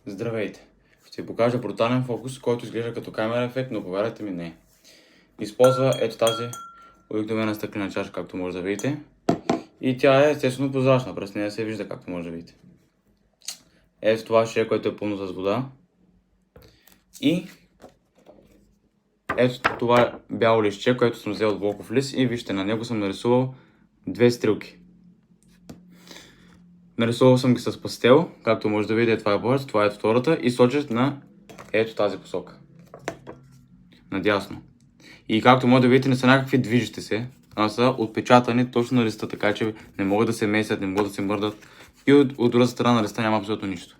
Здравейте! Ще ви покажа брутален фокус, който изглежда като камера ефект, но повярвайте ми не. Използва ето тази обикновена стъклена чаша, както може да видите. И тя е естествено прозрачна, през нея се вижда, както може да видите. Ето това шие, което е пълно с вода. И ето това бяло листче, което съм взел от блоков лист и вижте, на него съм нарисувал две стрелки. Нарисувал съм ги с пастел, както може да видите, това е първата, това е втората и сочат на ето тази посока. Надясно. И както може да видите, не са някакви движещи се, а са отпечатани точно на листа, така че не могат да се месят, не могат да се мърдат и от другата страна на листа няма абсолютно нищо.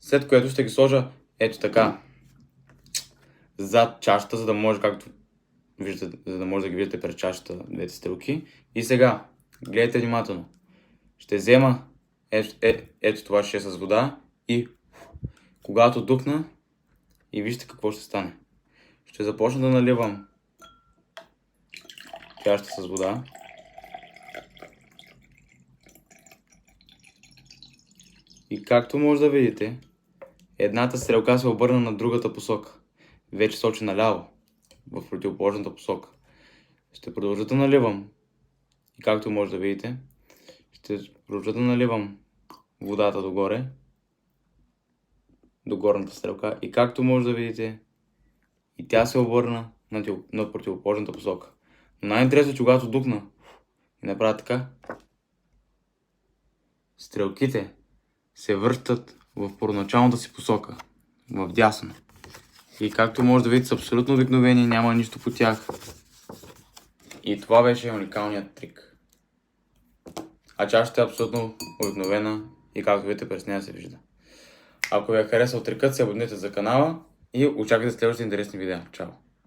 След което ще ги сложа ето така зад чашата, за да може, както виждате, за да може да ги видите пред чашата двете стрелки. И сега, гледайте внимателно. Ще взема ето това шие с вода и когато духна и вижте какво ще стане. Ще започна да наливам чашата с вода. И както може да видите, едната стрелка се обърна на другата посока. Вече сочи наляво, в противоположната посока. Ще продължа да наливам. И както може да видите, ще продължа да наливам водата догоре, до горната стрелка. И както може да видите, и тя се обърна на противоположната посока. Но най-интересно, че когато духна и направя така, стрелките се връщат в първоначалната си посока, в дясно. И както може да видите, са абсолютно обикновени, няма нищо по тях. И това беше уникалният трик. А чашата е абсолютно обикновена и както видите, през нея се вижда. Ако ви е харесал трикът, се абонирайте за канала и очаквайте следващите интересни видеа. Чао!